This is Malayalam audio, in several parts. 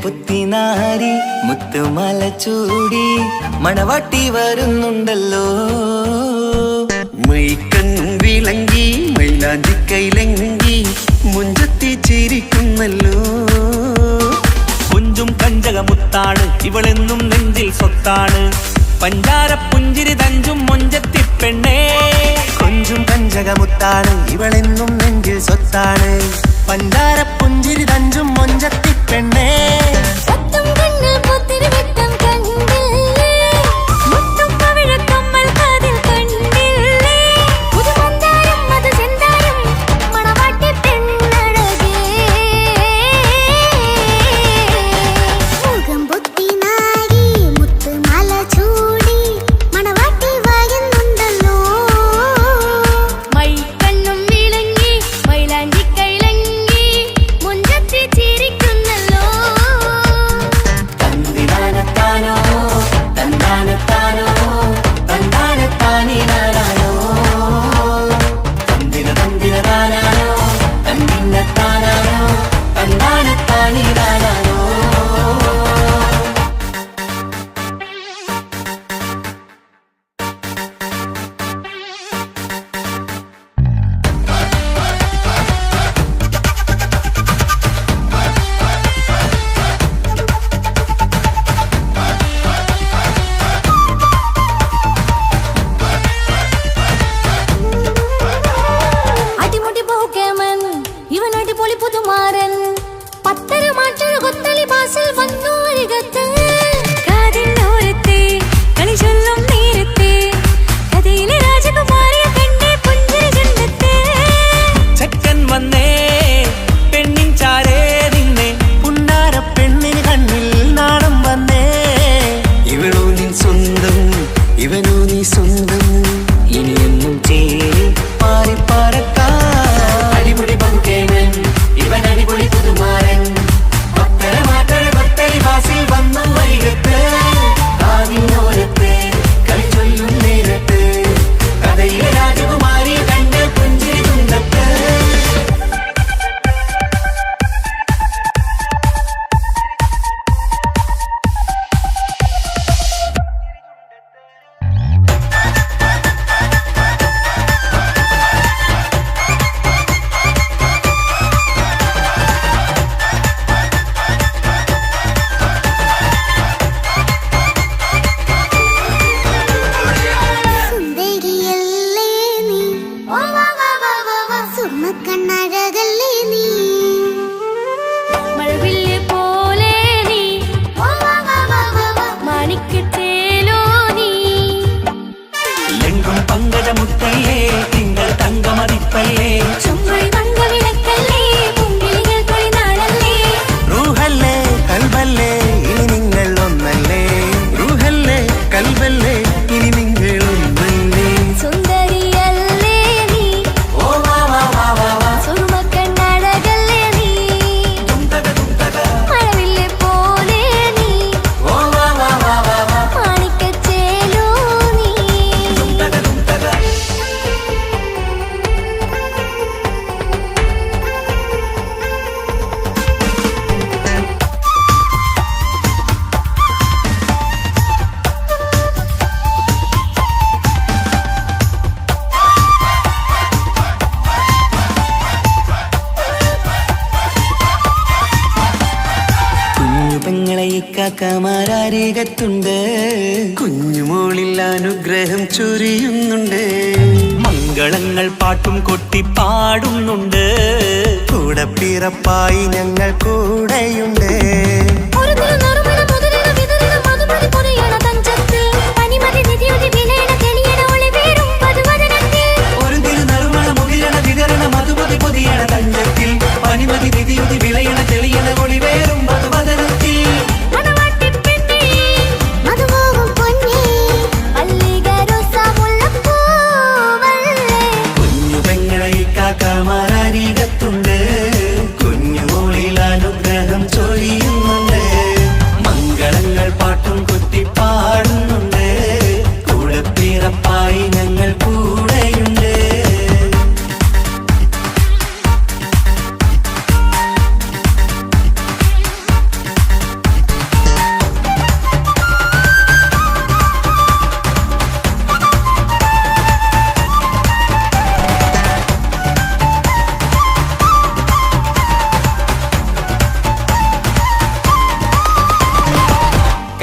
പുത്തിനാരി മുത്തുമല ചൂടി മണവാട്ടി വരുന്നുണ്ടല്ലോ. മൈക്കണ്ണും വിളങ്ങി മൈലാഞ്ചി കൈലങ്കി മുഞ്ചത്തി ചിരിക്കുന്നല്ലോ. കുഞ്ചും കഞ്ചകമുത്താണ് ഇവളെന്നും നെഞ്ചിൽ സ്വത്താണ്. പഞ്ചാര പുഞ്ചിരി തഞ്ചും മൊഞ്ചത്തി പെണ്ണേ. കൊഞ്ചും കഞ്ചകമുത്താണ് ഇവളെന്നും നെഞ്ചിൽ സ്വത്താണ്. പഞ്ചാര പുഞ്ചിരി തഞ്ചും മൊഞ്ചത്തി പെണ്ണേ. കാക്കമാരരികത്തുണ്ട്. കുഞ്ഞുമോളിൽ അനുഗ്രഹം ചൊരിയുന്നുണ്ട്. മംഗളങ്ങൾ പാട്ടും കൊട്ടി പാടുന്നുണ്ട്. കൂടെ പിറപ്പായി ഞങ്ങൾ കൂടെയുണ്ട്. മധുമതി പൊതിയണ തഞ്ചത്തിൽ പനിമതി നിധിയുതി വിളയണ തെളിയണ ഒളിവേറും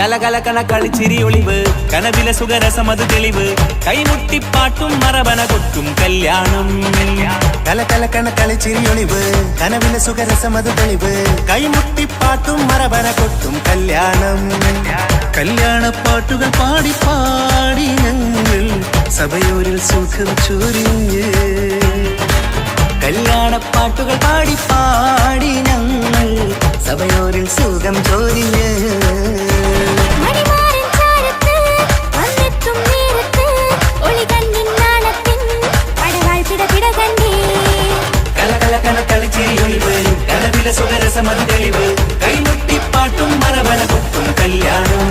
കലകലകണ കളിച്ചിരി ഒളിവ് കനവില സുഖരസമത് തെളിവ് കൈമുട്ടിപ്പാട്ടും മറവന കൊട്ടും കല്യാണം കലകലക്കണ കളിച്ചിരിയൊളിവ് കനവിലെ സുഖരസമത് തെളിവ് കൈമുട്ടിപ്പാട്ടും മറവന കൊട്ടും കല്യാണം കല്യാണപ്പാട്ടുകൾ പാടി പാടി ഞങ്ങൾ സഭയോരിൽ സുഖം ചൊരിഞ്ഞ് കല്യാണപ്പാട്ടുകൾ പാടി പാടി ഞങ്ങൾ സഭയോരിൽ സുഖം ചൊരിഞ്ഞ് സുഖരസമത് തെളിവ് കൈമുട്ടിപ്പാട്ടും മറവന കൊട്ടും കല്യാണം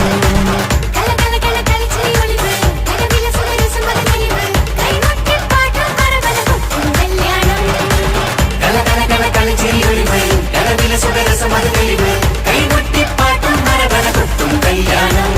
സുഖരസമത് തെളിവ് കൈമുട്ടിപ്പാട്ടും മറവന കൊട്ടും കല്യാണം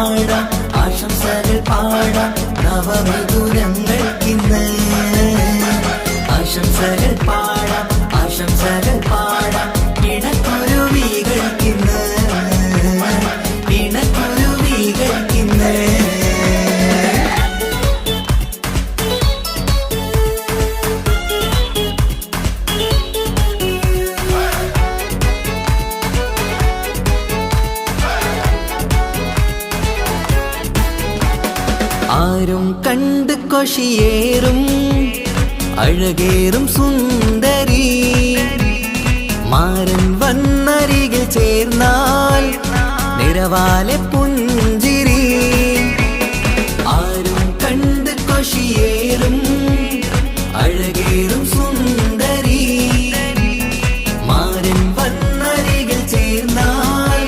പാടാം ആശംസകൾ പാടാം നവമിഥുനങ്ങൾക്കിന്ന് ആശംസകൾ പാടാം ആശംസകൾ പാടാം ഇണക്കുരുവികൾക്കിന്ന് ഇണക്കുരുവികൾക്കിന്ന് ആരും കണ്ട് കൊഷിയേറും അഴകേറും സുന്ദരി മാരൻ വന്നരികിൽ ചേർന്നാൽ നിറവാലെ പുഞ്ചിരി ആരും കണ്ട് കൊഷിയേറും അഴകേറും സുന്ദരി മാരൻ വന്നരികിൽ ചേർന്നാൽ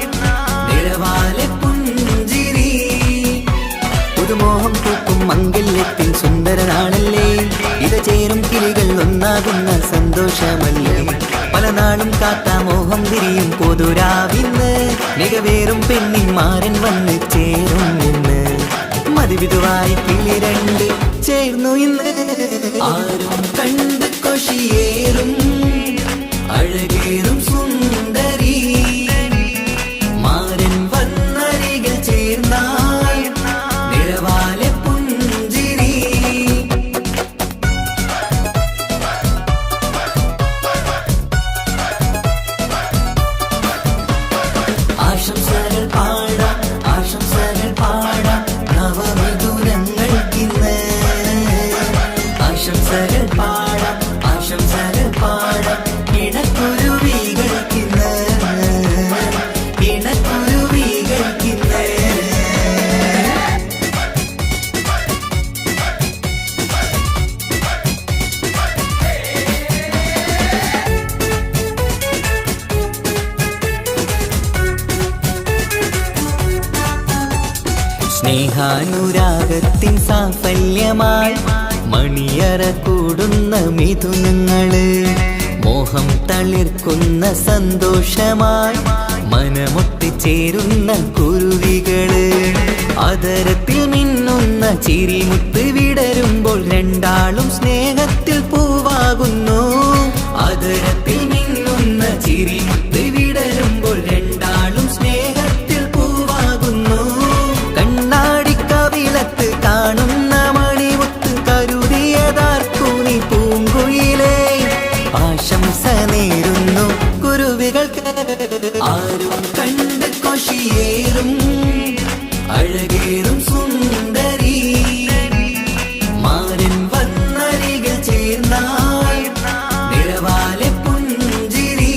നിറവാലെ പുഞ്ചിരി പുതുമോഹം പൂക്കും മംഗല്യത്തിൻ സുന്ദരനാണല്ലേ ഇത് ചേരും കിളികൾ ഒന്നാകുന്ന സന്തോഷമല്ലേ പല നാളും കാത്ത മോഹം തിരിയും പൊതുരാവിന്ന് മികവേറും പെണ്ണിന്മാരൻ വന്ന് ചേരും ഇന്ന് മതിവിധുവായി കിളി രണ്ട് ചേർന്നു ഇന്ന് ആരും കണ്ട് കൊഷിയേറും അഴകേറും സുന്ദരി മാരൻ വന്നരികിൽ ചേർന്നാൽ നിറവാലെ പുഞ്ചിരി ആശംസകൾ പാടാം ആശംസകൾ പാടാം നവമിഥുനങ്ങൾക്കിന്ന് ആശംസകൾ പാടാം ആശംസകൾ പാടാം ഇണക്കുരുവികൾക്കിന്ന് ഇണക്കുരുവികൾക്കിന്ന് സ്നേഹാനുരാഗത്തിൻ സാഫല്യമായി മണിയറ കൂടുന്ന മിഥുനങ്ങള് മോഹം തളിർക്കുന്ന സന്തോഷമായി മനമൊട്ടിച്ചേരുന്ന കുരുവികള് അതരത്തിൽ മിന്നുന്ന ചിരിമുത്ത് വിടരുമ്പോൾ രണ്ടാളും സ്നേഹത്തിൽ പൂവാകുന്നു അതരത്തിൽ മിന്നുന്ന ചിരിമുത്ത് വിടരുമ്പോൾ രണ്ടാളും സ്നേഹത്തിൽ പൂവാകുന്നു കണ്ണാടിക്കവിളത്ത് കാണുന്ന മണിമുത്ത് കരുതിയതാർക്കു നീ പൂങ്കുയിലേ ആശംസ നേരുന്നു കുരുവികൾക്ക് ആരും കണ്ട് കൊഷിയേറും അഴകേറും സുന്ദരി മാരൻ വന്നരികിൽ ചേർന്നാൽ നിറവാലെ പുഞ്ചിരി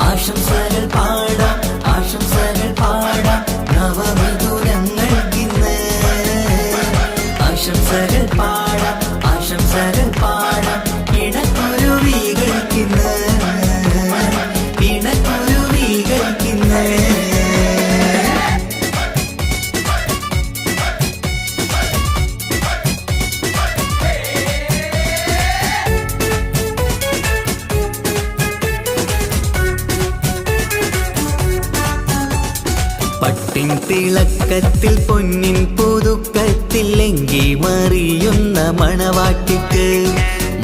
ആശംസകൾ പാടാം ആശംസകൾ പാടാം നവമിഥുനങ്ങൾക്കിന്ന് ആശംസകൾ പാടാം ആശംസകൾ പാടാം ഇണക്കുരുവികൾക്കിന്ന് ഇണക്കുരുവികൾക്കിന്ന് പട്ടിൻ തിളക്കത്തിൽ പൊന്നിൻ പുതുക്കത്തിൽ എങ്കി മറിയുന്ന മണവാട്ടിക്ക്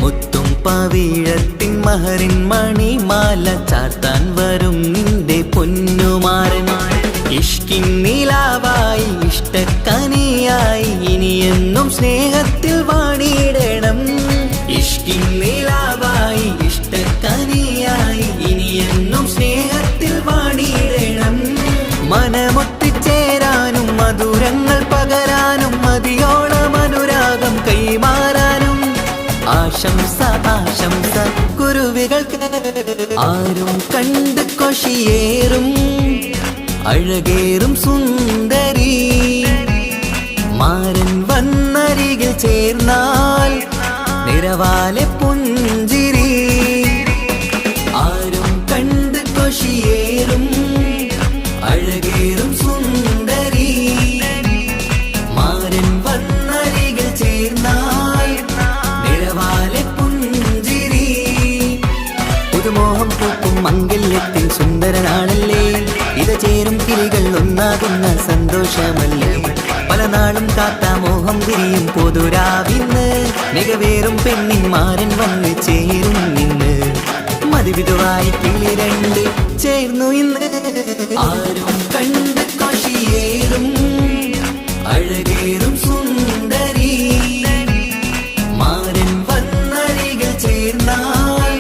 മുത്തും പവിഴത്തിൻ മഹറിൻ മണിമാല ചാർത്താൻ വരും നിന്റെ പൊന്നുമാരൻ ഇഷ്കിൻ നിലാവായി ഇഷ്ടക്കനിയായി ഇനിയെന്നും സ്നേഹത്തിൽ വാണിയിടണം ഇഷ്കിൻ നിലാവായി ഇഷ്ടക്കനിയായി ഇനിയെന്നും സ്നേഹത്തിൽ വാണിയിടണം മനമൊത്തിച്ചേരാനും മധുരങ്ങൾ പകരാനും മതിയോളം അനുരാഗം കൈമാറാനും ആശംസ ആശംസ കുരുവികൾക്ക് ആരും കണ്ട് കൊഷിയേറും അഴകേറും സുന്ദരി മാരൻ വന്നരികിൽ ചേർന്നാൽ നിറവാലെ പുഞ്ചിരി ആരും കണ്ട് കൊഷിയേറും അഴകേറും സുന്ദരി മാരൻ വന്നരികിൽ ചേർന്നാൽ നിറവാലെ പുഞ്ചിരി കാത്ത മോഹം തിരിയും പൊതുരാവിന്ന് മികവേറും പെണ്ണിന്മാരൻ വന്ന് ചേരും നിന്ന് മതിവിധുവായി കിളി രണ്ട് ചേർന്നു ഇന്ന് ആരും കണ്ട് കൊഷിയേറും അഴകേറും സുന്ദരി മാരൻ വന്നരികൾ ചേർന്നാൽ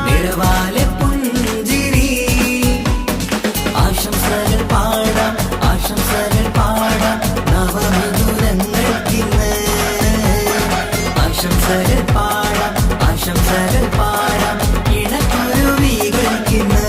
നിറവാലെ പുഞ്ചിരി ആശംസകൾ പാടാം നവമധുരങ്ങൾക്കിന്ന് ആശംസകൾ പാടാം ഇണക്കുരുവികൾക്കിന്ന്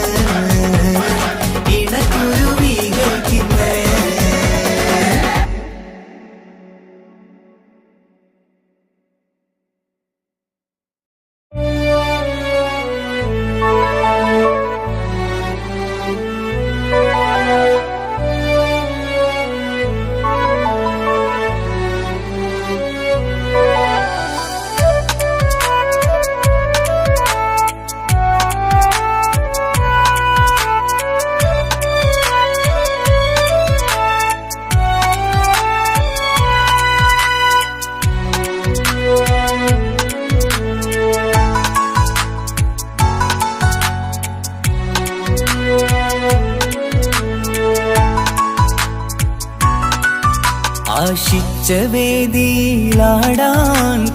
ആശിച്ച വേദിയിലാടാൻ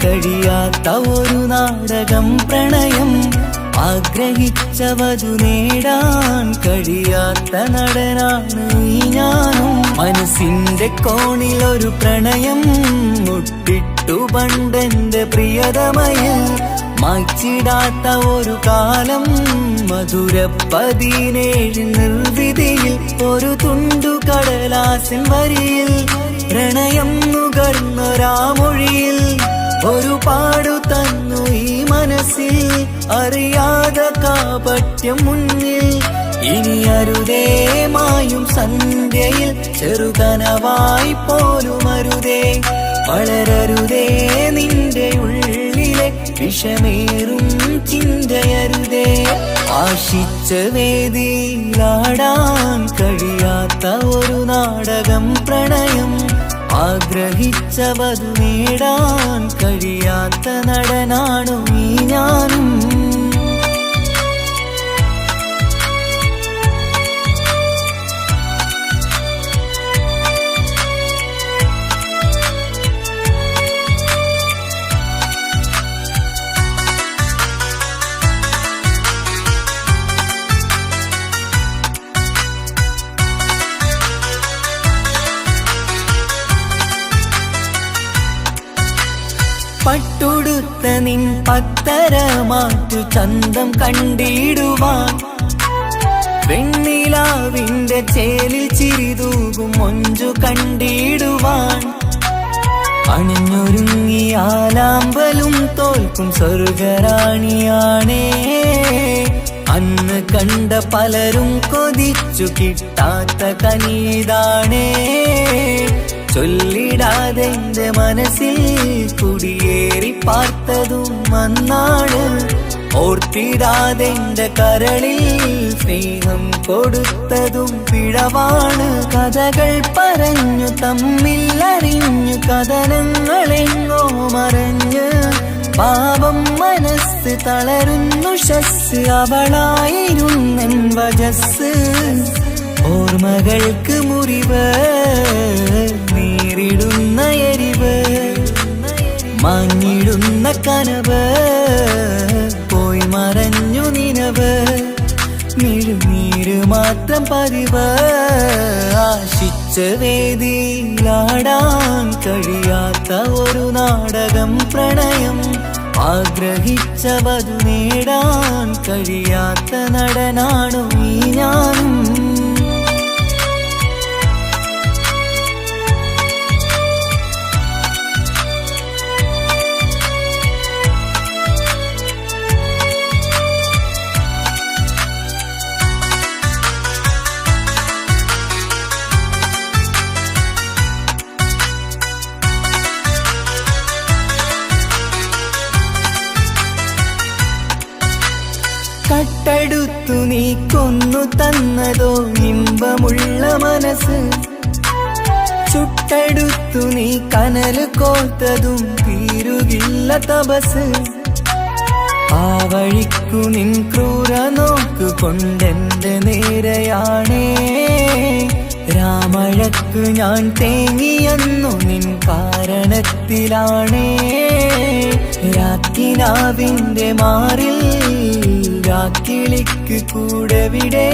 കഴിയാത്ത ഒരു നാടകം പ്രണയം ആഗ്രഹിച്ച വധു നേടാൻ കഴിയാത്ത നടനാണ് ഈ ഞാനും മനസ്സിന്റെ കോണിൽ ഒരു പ്രണയം മുട്ടിട്ടു പണ്ടെന്റെ പ്രിയതമയിൽ മായ്ച്ചിടാത്ത ഒരു കാലം മധുര 17 നിർവിധിയിൽ ഒരു തുണ്ടു കടലാസിൻ വരിയിൽ പ്രണയം നുകർന്നൊരാമൊഴിയിൽ ഒരു പാടു തന്നു ഈ മനസ്സിൽ അറിയാതെ കാപട്യം മുന്നിൽ ഇനി അരുതേ മായും സന്ധ്യയിൽ ചെറുകനവായി പോലും അരുതേ വളരരുതേ നിന്റെ ഉള്ളിലെ വിഷമേറും ചിന്തയരുതേ ആശിച്ച വേദിയിലാടാൻ കഴിയാത്ത ഒരു നാടകം പ്രണയം ആഗ്രഹിച്ച വധു നേടാൻ കഴിയാത്ത നടനാണു ഈ ഞാനും പട്ടുടുത്ത നിൻ പത്തരമാറ്റു ചന്തം കണ്ടിടുവാൻ വെണ്ണിലാവിന്റെ ചേലിൽ ചിരിതൂകും മൊഞ്ചു കണ്ടിടുവാൻ അണിഞ്ഞൊരുങ്ങിയാലാമ്പലും തോൽക്കും സ്വർഗറാണിയാണേ അന്ന് കണ്ട പലരും കൊതിച്ചു കിട്ടാത്ത കനീതാണേ ചൊല്ലിടാതെ എന്റെ മനസ്സിൽ കുടിയേറി പാർത്തതും അന്നാണ് ഓർത്തിടാതെ എന്റെ കരളിൽ സ്നേഹം കൊടുത്തതും പിഴവാണ് കഥകൾ പറഞ്ഞു തമ്മിൽ അറിഞ്ഞു കഥനങ്ങളെങ്ങോ മറഞ്ഞ് പാപം മനസ്സ് തളരുന്നു ശസ് അവളായിരുന്നെൻ വജസ് ഓർമ്മകൾക്ക് മുറിവ് നേരിടുന്ന എരിവ് മാഞ്ഞിടുന്ന കനവ് പോയി മറഞ്ഞു നിനവ് മിഴുനീര് മാത്രം പതിവ് ആശിച്ച വേദിയിലാടാൻ കഴിയാത്ത ഒരു നാടകം പ്രണയം ആഗ്രഹിച്ച വധു നേടാൻ കഴിയാത്ത നടനാണു ഈ ഞാനും കട്ടെടുത്തു നീ കൊന്നു തന്നതോ ഇമ്പമുള്ള മനസ്സ് ചുട്ട കട്ടെടുത്തു നീ കനല് കോത്തതും തീരുകില്ല തപസ്. ആ വഴിക്കു നിൻ ക്രൂര നോക്കു കൊണ്ടെന്റെ നേരെയാണേ. രാമഴക്ക് ഞാൻ തേങ്ങിയെന്നു നിൻ കാരണത്തിലാണേ. രാക്കിനാവിന്റെ മാറിൽ രാക്കിളിക്ക് കൂടെവിടെ.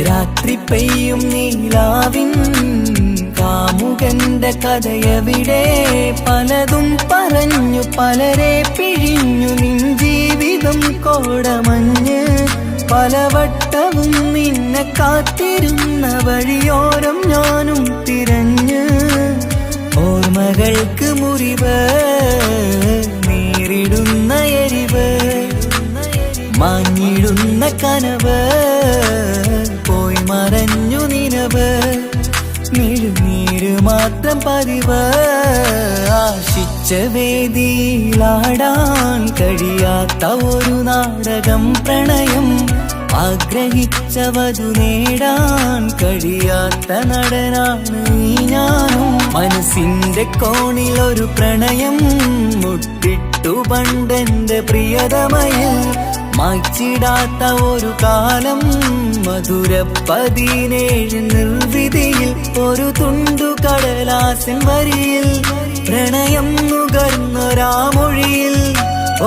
രാത്രി പെയ്യും നീലാവിൻ കാമുകന്റെ കഥയവിടെ. പലതും പറഞ്ഞു പലരെ പിഴിഞ്ഞു നിൻ ജീവിതം കോടമഞ്ഞ്. പലവട്ടവും നിന്നെ കാത്തിരുന്ന വഴിയോരം ഞാനും തിരഞ്ഞ്. ഓർമ്മകൾക്ക് മുറിവ് നേരിടുന്ന എരിവ്. മാഞ്ഞിടുന്ന കനവ് പോയി മറഞ്ഞു നിനവ്. മിഴുനീര് മാത്രം പതിവ്. ആശിച്ച വേദിയിലാടാൻ കഴിയാത്ത ഒരു നാടകം പ്രണയം. ആഗ്രഹിച്ചവതു നേടാൻ കഴിയാത്ത നടനാണ് ഈ ഞാനും. മനസ്സിന്റെ കോണിൽ ഒരു പ്രണയം മുട്ടിട്ടു പണ്ടെന്റെ പ്രിയതമയിൽ. മായ്ച്ചിടാത്ത ഒരു കാലം മധുര 17 നിർവിധിയിൽ. ഒരു തുണ്ടു കടലാസിൻ വരിയിൽ പ്രണയം നുകർന്നൊരാമൊഴിയിൽ.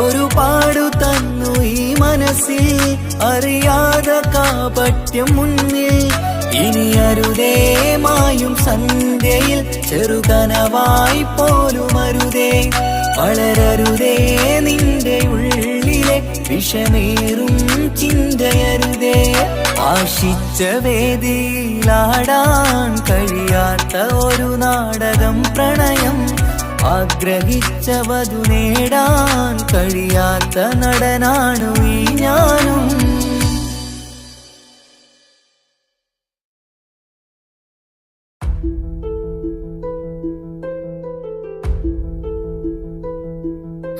ഒരു പാടു തന്നു ഈ മനസ്സിൽ അറിയാതെ കാപട്യം മുന്നിൽ. ഇനി അരുതേ മായും സന്ധ്യയിൽ ചെറുകനവായി പോലും അരുതേ. വളരരുതേ നിന്റെ ഉള്ളിലെ വിഷമേറും ചിന്തയരുതേ. ആശിച്ച വേദിയിലാടാൻ കഴിയാത്ത ഒരു നാടകം പ്രണയം. ആഗ്രഹിച്ചവതു നേടാൻ കഴിയാത്ത നടനാണു ഈ ഞാനും.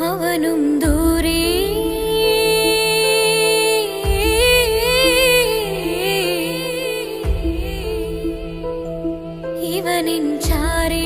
അവനും ദൂരെ ഇവനിൻ ചാരേ.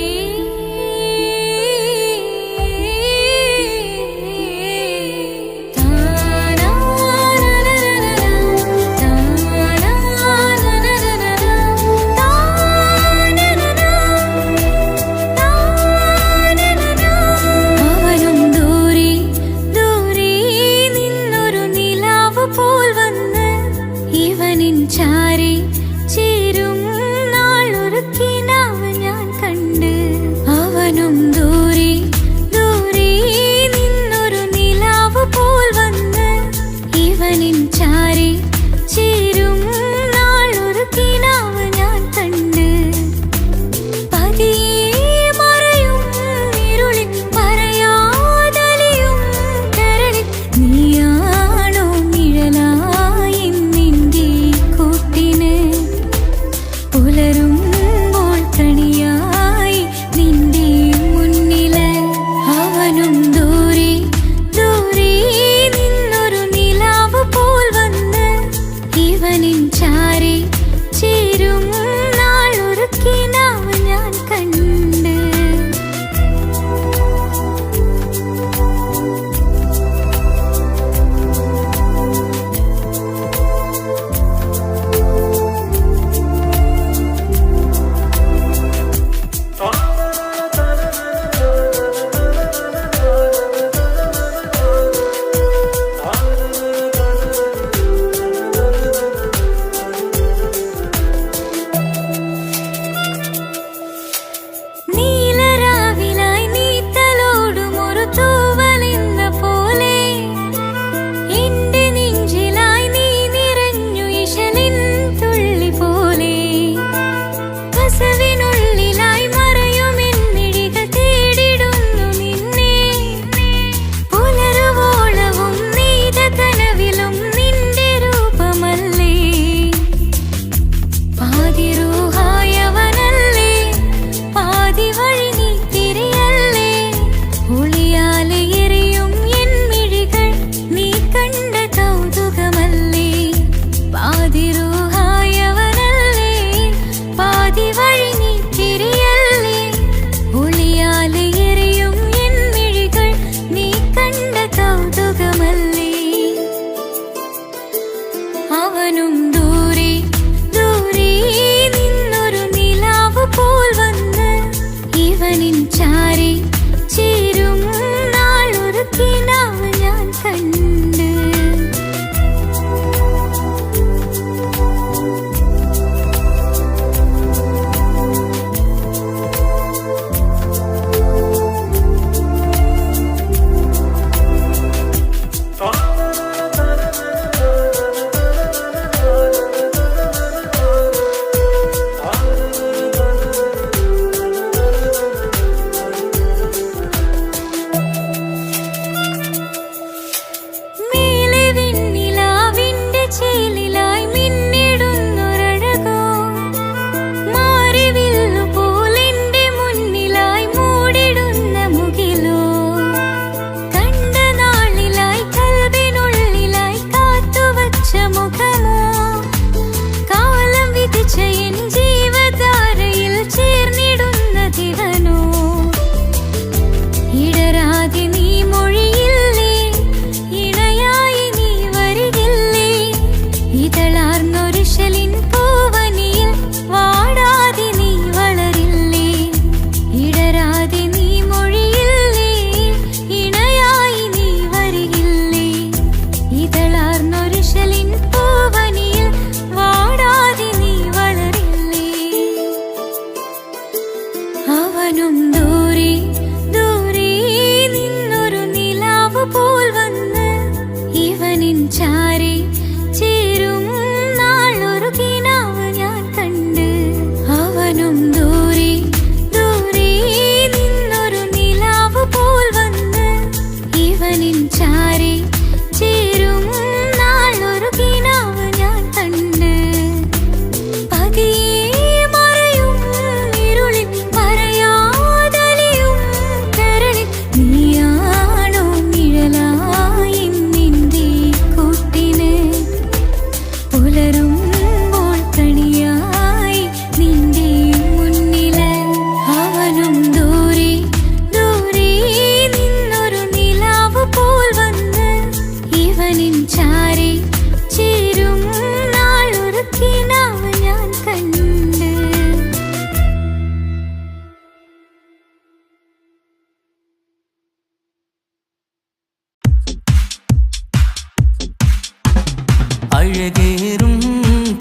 അഴകേറും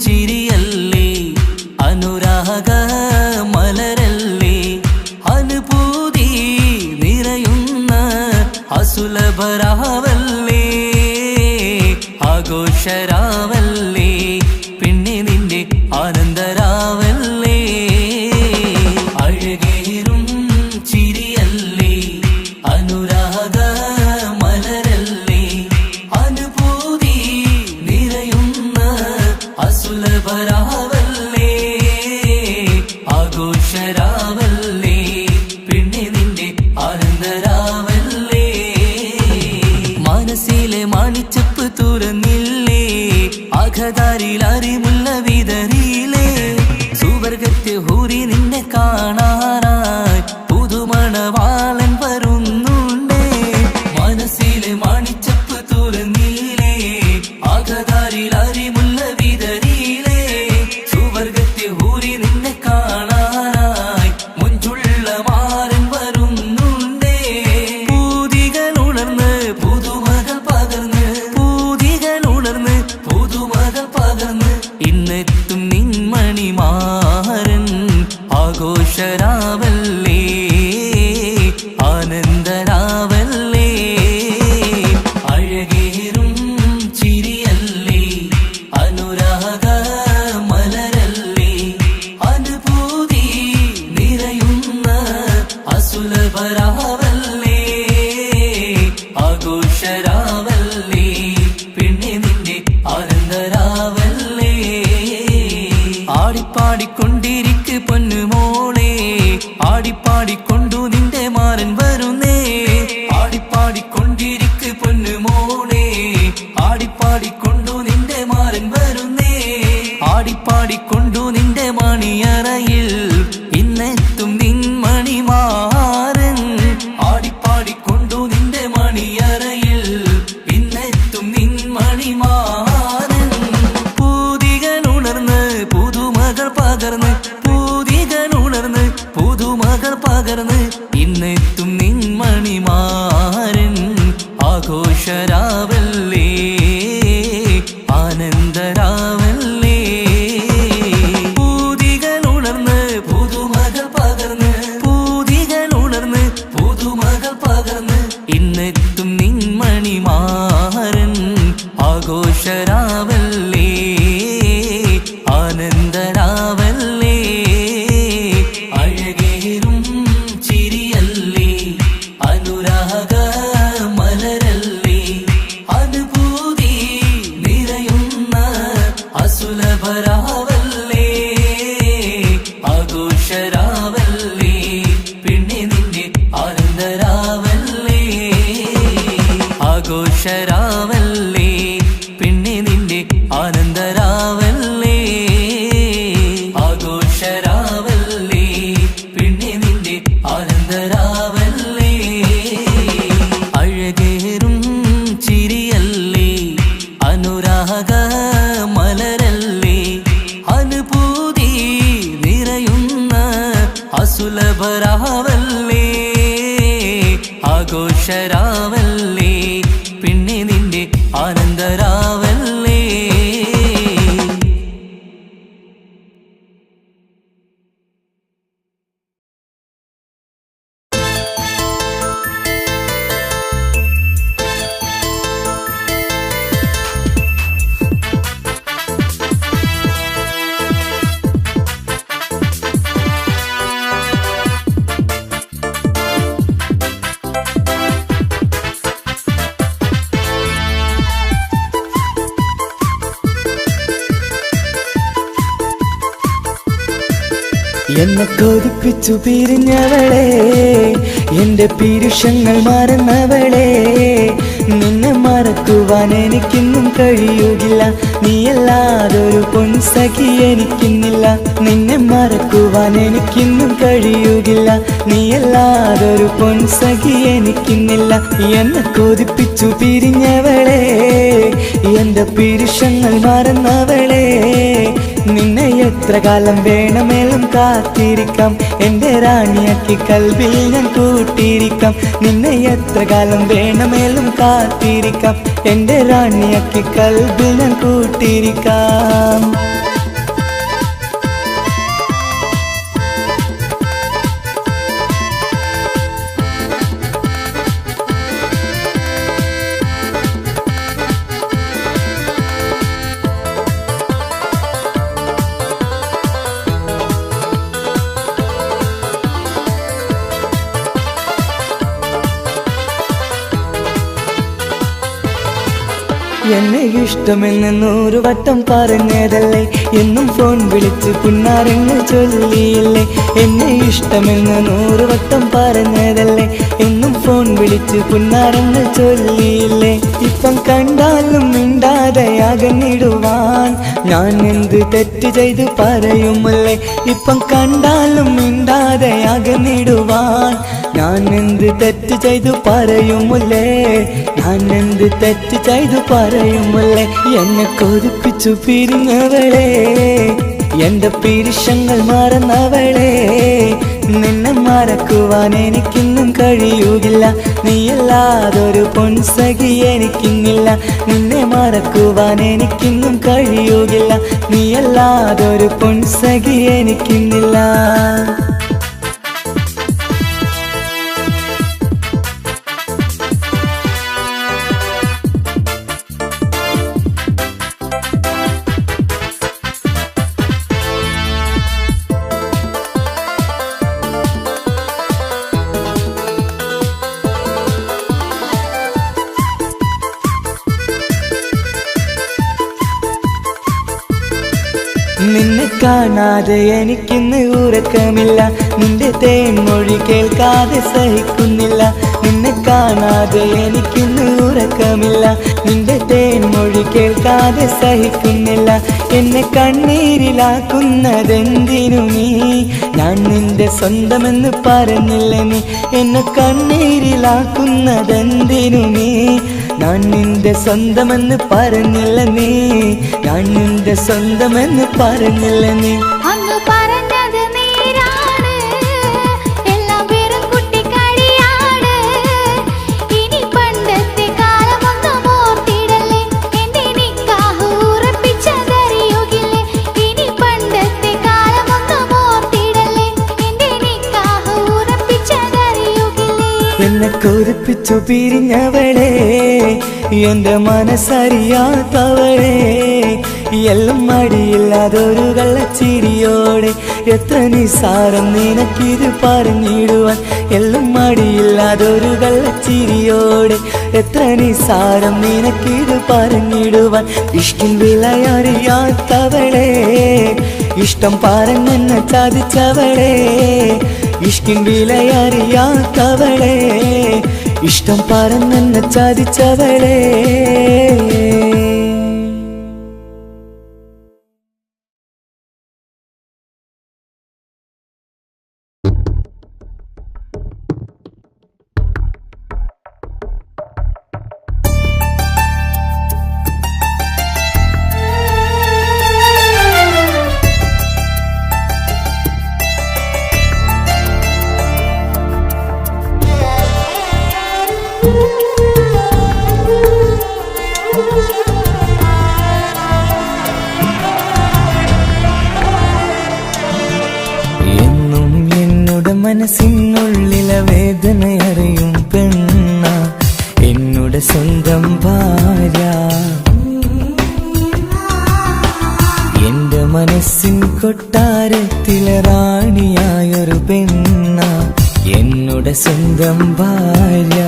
ചിരിയല്ലേ അനുരാഗ മലരല്ലേ അനുഭൂതി നിറയുന്ന അസുലഭരാവല്ലേ ആഘോഷരാവല്ലേ പിന്നെ നിന്റെ ആനന്ദരാവല്ലേ അഴകേറും ചിരിയല്ലേ അനുരാഗ മലരല്ലേ അനുഭൂതി നിറയുന്ന അസുലഭരാവല്ലേ ആഘോഷരാവല്ലേ പിന്നെ നിന്റെ ആനന്ദരാവല്ലേ മനസ്സിലെ മാണിച്ചപ്പ് തുറന്നില്ലേ അകതാരിൽ അറിമുള്ള വിതറിയില്ലേ സുവർഗത്തെ ഹൂരി നിന്നെ കാണാനായി പുതുമണവാളൻ വരുന്നുണ്ടേ മനസ്സിലെ മാണിച്ചപ്പ് തുറന്നില്ലേ അകതാരിൽ അറിമുള്ള വിതറിയില്ലേ സുവർഗത്തെ ഹൂരി നിന്നെ കാണാനായി മുഞ്ചുള്ള മാരൻ വരുന്നുണ്ടേ പൂതികൾ ഉണർന്ന് പുതുമകൾ പകർന്ന് പൂതികൾ ഉണർന്ന് പുതുമകൾ പകർന്ന് ഇന്നെത്തും നിൻമണിമാരൻ ആഘോഷരാവല്ലേ ആനന്ദരാവല്ലേ അഴകേറും ചിരിയല്ലേ അനുരാഗ മലരല്ലേ അനുഭൂതി നിറയുന്ന അസുലഭരാവല്ലേ ആഘോഷരാവല്ലേ പിന്നെ നിന്റെ ആനന്ദരാവല്ലേ ആടിപ്പാടിക്കൊണ്ടിരിക്ക് പൊന്നുമോളെ ആടിപ്പാടിക്കൊണ്ടു നിന്റെ മാരൻ വരുന്നേ ആടിപ്പാടിക്കൊണ്ടിരിക്ക് പൊന്നുമോളെ ആടിപ്പാടിക്കൊണ്ടു നിന്റെ മാരൻ വരുന്നേ ആടിപ്പാടിക്കൊണ്ടു നിന്റെ മണിയറയിൽ ഇന്നെത്തും നിൻ മണിമാരൻ ആടിപ്പാടിക്കൊണ്ടു നിന്റെ മണിയറയിൽ ഇന്നെത്തും നിൻ മണിമാരൻ പൂതികൾ ഉണർന്ന് പുതുമകൾ പകർന്ന് പൂതികൾ ഉണർന്ന് പുതുമകൾ പകർന്ന് ഇന്നെത്തും നിൻ മണിമാരൻ ആഘോഷരാവല്ലേ ആനന്ദരാവല്ലേ പൂതികൾ ഉണർന്ന് പുതുമകൾ പകർന്ന് പൂതികൾ ഉണർന്ന് പുതുമകൾ പകർന്ന് ഇന്നെത്തും നിൻ മണിമാരൻ ആഘോഷരാവല്ലേ ആനന്ദരാവല്ലേ അഴകേറും ചിരിയല്ലേ അനുരാഗ മലരല്ലേ അനുഭൂതി നിറയുന്ന അസുലഭരാവല്ലേ ആഘോഷരാവല്ലേ പിന്നെ നിന്റെ ആനന്ദരാവല്ലേ ആഘോഷരാവല്ലേ പിന്നെ നിന്റെ ആനന്ദരാവല്ലേ ആഘോഷരാവല്ലേ പിന്നെ നിന്റെ ആനന്ദരാവല്ലേ അഴകേറും ചിരിയല്ലേ അനുരാഗ മലരല്ലേ അനുഭൂതി നിറയുന്ന അസുലഭരാവല്ലേ ആഘോഷരാവല്ലേ പിന്നെ നിന്റെ ആനന്ദരാവല്ലേ എന്നെ കൊതിപ്പിച്ചു പിരിഞ്ഞവളെ എന്റെ പീരുഷങ്ങൾ മറന്നവളെ നിന്നെ മറക്കുവാൻ എനിക്കിന്നും കഴിയുകില്ല നീയല്ലാതൊരു പൊൻസഖി എനിക്കിന്നില്ല നിന്നെ മറക്കുവാൻ എനിക്കിന്നും കഴിയുകില്ല നീയല്ലാതൊരു പൊൻസഖി എനിക്കിന്നില്ല എന്നെ കൊതിപ്പിച്ചു പിരിഞ്ഞവളെ എന്റെ പീരുഷങ്ങൾ മറന്നവളെ നിന്നെ എത്ര കാലം വേണമെങ്കിലും കാത്തിരിക്കാം എൻ്റെ റാണിയാക്കി കൽവിൽ ഞാൻ കൂട്ടിയിരിക്കാം നിന്നെ എത്ര കാലം വേണമെങ്കിലും കാത്തിരിക്കാം എൻ്റെ റാണിയാക്കി കൽവിൽ ഞാൻ കൂട്ടിയിരിക്കാം എന്നെ ഇഷ്ടമെന്ന് 100 വട്ടം പറഞ്ഞതല്ലേ എന്നും ഫോൺ വിളിച്ച് പുന്നാരങ്ങൾ ചൊല്ലിയില്ലേ എന്നെ ഇഷ്ടമെന്ന് 100 വട്ടം പറഞ്ഞതല്ലേ എന്നും ഫോൺ വിളിച്ച് പുന്നാരങ്ങൾ ചൊല്ലിയില്ലേ ഇപ്പം കണ്ടാലും മിണ്ടാതെ അകന്നിടുവാൻ ഞാൻ എന്ത് തെറ്റ് ചെയ്ത് പറയുമല്ലേ ഇപ്പം കണ്ടാലും മിണ്ടാതെ അകന്നിടുവാൻ ഞാൻ എന്ത് തെറ്റ് ചെയ്തു പറയുമല്ലേ ഞാൻ എന്ത് തെറ്റ് ചെയ്തു പറയുമല്ലേ എന്നെ കൊതിപ്പിച്ചു പിരിഞ്ഞവളെ എന്റെ പിരിശങ്ങൾ മറന്നവളെ നിന്നെ മറക്കുവാൻ എനിക്കിന്നും കഴിയുകില്ല നീയല്ലാതൊരു പൊൻസഖി എനിക്കിന്നില്ല നിന്നെ മറക്കുവാൻ എനിക്കിന്നും കഴിയുകില്ല നീയല്ലാതൊരു പൊൻസഖി എനിക്കിന്നില്ല നിന്നെ കാണാതെ എനിക്കിന്ന് ഉറക്കമില്ല നിന്റെ തേൻമൊഴി കേൾക്കാതെ സഹിക്കുന്നില്ല നിന്നെ കാണാതെ എനിക്കിന്ന് ഉറക്കമില്ല നിന്റെ തേൻമൊഴി കേൾക്കാതെ സഹിക്കുന്നില്ല എന്നെ കണ്ണീരിലാക്കുന്നതെന്തിനു നീ ഞാൻ നിന്റെ സ്വന്തമെന്ന് പറഞ്ഞില്ല നീ എന്നെ കണ്ണീരിലാക്കുന്നതെന്തിനു നീ ഞാൻ നിന്റെ സ്വന്തമെന്ന് പറഞ്ഞില്ല നീ ഞാൻ നിന്റെ സ്വന്തമെന്ന് പറഞ്ഞില്ല നീ അങ്ങ് പറഞ്ഞത് നേരാണ് എല്ലാം വെറും കുട്ടിക്കളിയാണ് ഇനി പണ്ടത്തെ കാലമൊന്നും ഓർത്തിടല്ലേ എന്റെ നിക്കാഹ് ഉറപ്പിച്ചതറിയുകില്ലേ ഇനി പണ്ടത്തെ കാലമൊന്നും ഓർത്തിടല്ലേ എന്റെ നിക്കാഹ് ഉറപ്പിച്ചതറിയുകില്ലേ എന്നെ കൊതിപ്പിച്ചു പിരിഞ്ഞവളെ എന്റെ മനസ്സറിയാത്തവളെ എല്ലാം മടിയില്ലാതൊരു കള്ളച്ചിരിയോടെ എത്ര നിസാരം നിനക്കിത് പറഞ്ഞിടുവാൻ എല്ലാം മടിയില്ലാതൊരു കള്ളച്ചിരിയോടെ എത്ര നിസാരം നിനക്കിത് പറഞ്ഞിടുവാൻ ഇഷ്കിൻ വിലയറിയാത്തവളെ ഇഷ്ടം പറഞ്ഞെന്നെ ചതിച്ചവളെ ഇഷ്കിൻ വിലയറിയാത്തവളെ ഇഷ്ടം പറഞ്ഞെന്നെ ചതിച്ചവളെ മനസ്സിനുള്ളിലെ വേദനയറിയും പെണ്ണ എന്നുടെ സ്വന്തം ഭാര്യ എന്റെ മനസ്സിൻ കൊട്ടാരത്തിലെ റാണിയായൊരു പെണ്ണ എന്നുടെ സ്വന്തം ഭാര്യ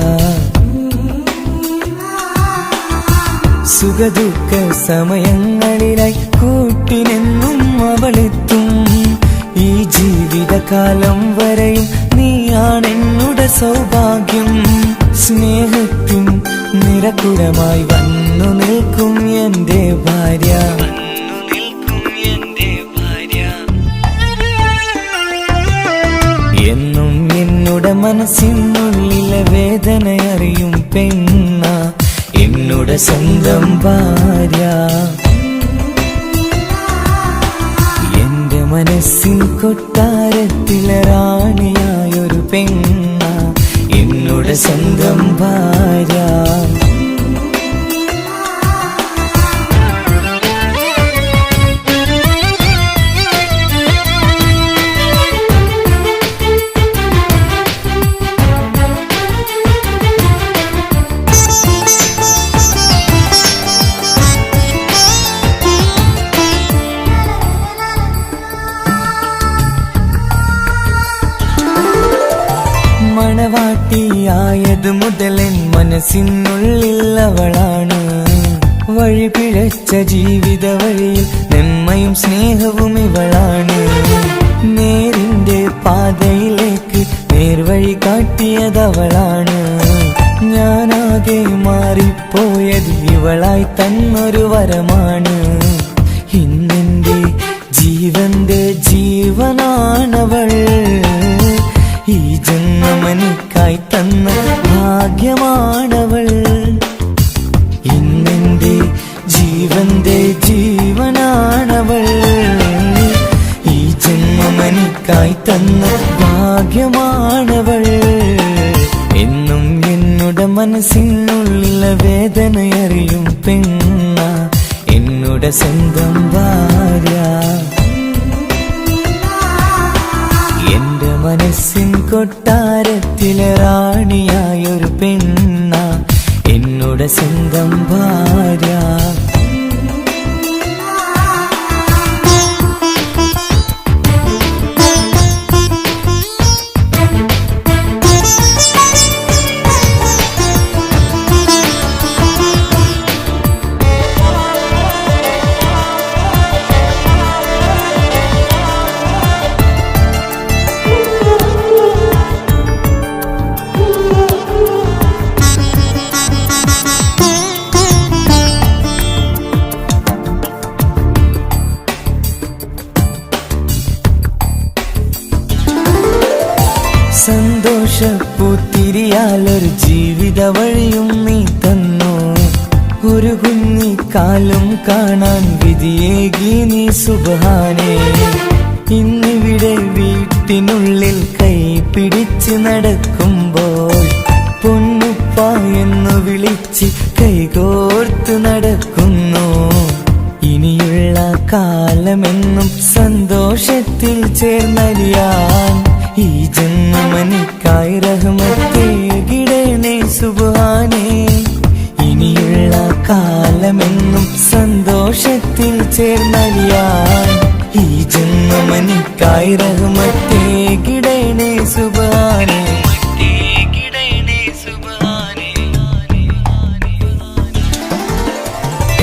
സുഖദുഃഖ സമയങ്ങളിലായി കൂട്ടിനെന്നും അവളെത്തും ഈ ജീവിതകാലം വരെയും നീയാണെന്നുടെ സൗഭാഗ്യം സ്നേഹത്തിൻ നിറകുടമായി വന്നു നിൽക്കും എന്റെ ഭാര്യ എന്നും എന്നുടെ മനസ്സിനുള്ളിലെ വേദനയറിയും പെണ്ണ എന്നുടെ സ്വന്തം ഭാര്യ മനസ്സിൻ കൊട്ടാരത്തിലെ റാണിയായൊരു പെണ്ണ എന്നോട് സ്വന്തം ഭാര്യ. മണവാട്ടിയായത് മുതലൻ മനസ്സിനുള്ളിൽ അവളാണ്. വഴി പിഴച്ച ജീവിത വഴിയിൽ നന്മയും സ്നേഹവും ഇവളാണ്. നേരിന്റെ പാതയിലേക്ക് നേർവഴി കാട്ടിയതവളാണ്. ഞാനാകെ മാറിപ്പോയത് ഇവളായി തന്നൊരു വരമാണ്. ഇന്നെന്റെ ജീവന്റെ ജീവനാണവൾ. ഈ ജന്മമെനിക്കായി തന്ന ഭാഗ്യമാണവൾ. ഇന്നെന്റെ ജീവന്റെ ജീവനാണവൾ. ഈ ജന്മമെനിക്കായി തന്ന ഭാഗ്യമാണവൾ. എന്നും എന്നുടെ മനസ്സിനുള്ളിലെ വേദനയറിയും പെണ്ണ എന്നുടെ സ്വന്തം ഭാര്യ. എന്റെ മനസ്സിൻ കൊട്ടാരത്തിലെ റാണിയായൊരു പെണ്ണ എന്നുടെ സ്വന്തം ഭാര്യ. സന്തോഷപ്പൂത്തിരിയാലൊരു ജീവിത വഴിയും നീ തന്നു. ഒരു കുഞ്ഞിക്കാലും കാണാൻ വിധിയേകി നീ സുബ്ഹാനേ. ഇന്നിവിടെ വീട്ടിനുള്ളിൽ കൈ പിടിച്ച് നടക്കുമ്പോൾ പൊന്നുപ്പ എന്നു വിളിച്ച് കൈകോർത്ത് നടക്കുന്നു. ഇനിയുള്ള കാലമെന്നും സന്തോഷത്തിൽ ചേർന്നലിയാൻ ഈ ജന്മമെനിക്കായി റഹ്മത്തേകിടണേ സുബ്ഹാനേ. ഇനിയുള്ള കാലമെന്നും സന്തോഷത്തിൽ ചേർന്നലിയാൻ ഈ ജന്മമെനിക്കായി റഹ്മത്തേകിടണേ സുബ്ഹാനേ.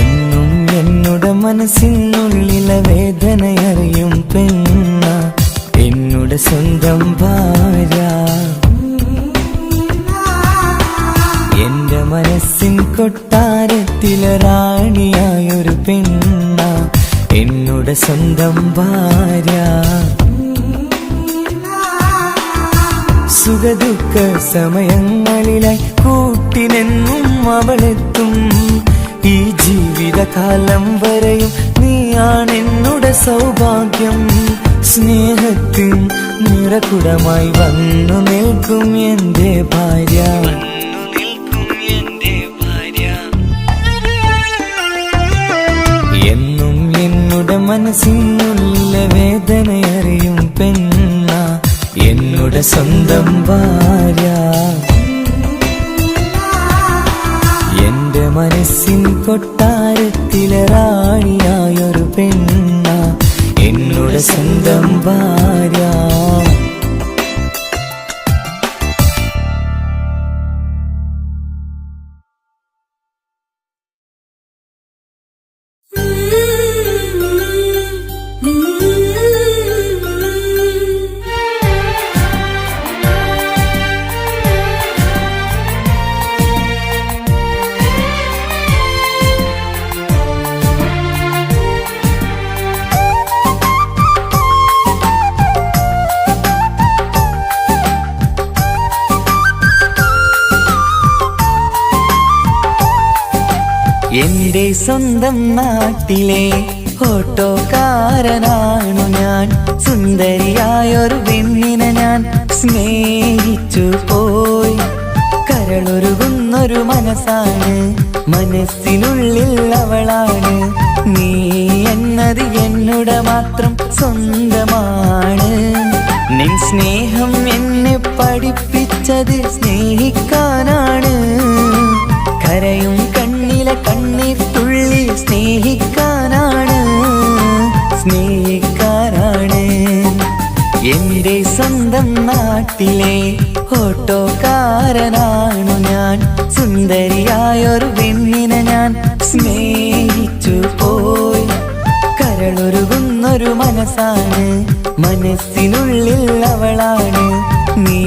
എന്നും എന്നുടെ മനസ്സിനുള്ളിലെ വേദനയറിയും പെണ്ണ എന്നുടെ സ്വന്തം ഭാര്യ. എന്റെ മനസ്സിൻ കൊട്ടാരത്തിലെ റാണിയായൊരു പെണ്ണ എന്നുടെ സ്വന്തം ഭാര്യ. സുഖദുഃഖ സമയങ്ങളിലായി കൂട്ടിനെന്നും അവളെത്തും. ഈ ജീവിതകാലം വരെയും നീയാണെന്നുടെ സൗഭാഗ്യം. സ്നേഹത്തിൻ നിറകുടമായി വന്നു നിൽക്കും എന്റെ ഭാര്യ. എന്നും എന്നുടെ മനസ്സിനുള്ളിലെ വേദനയറിയും പെണ്ണ എന്നുടെ സ്വന്തം ഭാര്യ. എന്റെ മനസ്സിൻ കൊട്ടാരത്തിലെ റാണിയായൊരു പെണ്ണ എന്നുടെ സ്വന്തം ഭാര്യ. എന്റെ സ്വന്തം നാട്ടിലെ ഓട്ടോക്കാരനാണു ഞാൻ. സുന്ദരിയായൊരു പെണ്ണിനെ ഞാൻ സ്നേഹിച്ചു പോയി. കരളൊരുകുന്നൊരു മനസ്സാണ്, മനസ്സിനുള്ളിൽ അവളാണ്. നീ എന്നത് എന്നുടെ മാത്രം സ്വന്തമാണ്. നിൻ സ്നേഹം എന്നെ പഠിപ്പിച്ചത് സ്നേഹിക്കാനാണ്. കരയും കണ്ണിലെ കണ്ണീർ തുള്ളി സ്നേഹിക്കാനാണ്, സ്നേഹിക്കാനാണ്. എന്റെ സ്വന്തം നാട്ടിലെ ഓട്ടോക്കാരനാണു ഞാൻ. സുന്ദരിയായൊരു പെണ്ണിനെ ഞാൻ സ്നേഹിച്ചു പോയി. കരളൊരുകുന്നൊരു മനസ്സാണ്, മനസ്സിനുള്ളിൽ അവളാണ്. നീ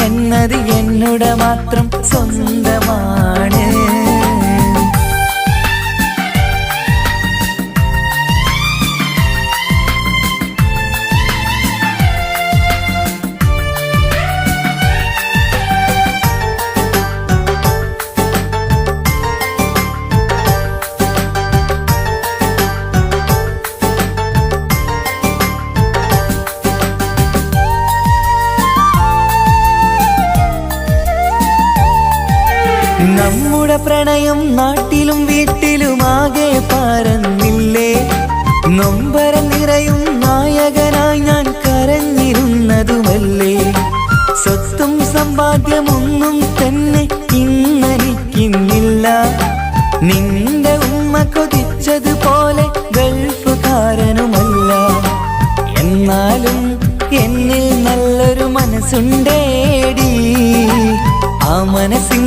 എന്നത് എന്നുടെ മാത്രം സ്വന്തമാണ്. നമ്മുടെ പ്രണയം നാട്ടിലും വീട്ടിലുമാകെ പരന്നില്ലേ. നൊമ്പര നിറയും നായകനായി ഞാൻ കരഞ്ഞിരുന്നതുമല്ലേ. സ്വത്തും സമ്പാദ്യമൊന്നും തന്നെ ഇന്നെനിക്കിന്നില്ല. നിന്റെ ഉമ്മ കൊതിച്ചതുപോലെ ഗൾഫുകാരനുമല്ല. എന്നാലും എന്നിൽ നല്ലൊരു മനസ്സുണ്ടേടി. ആ മനസ്സിൻ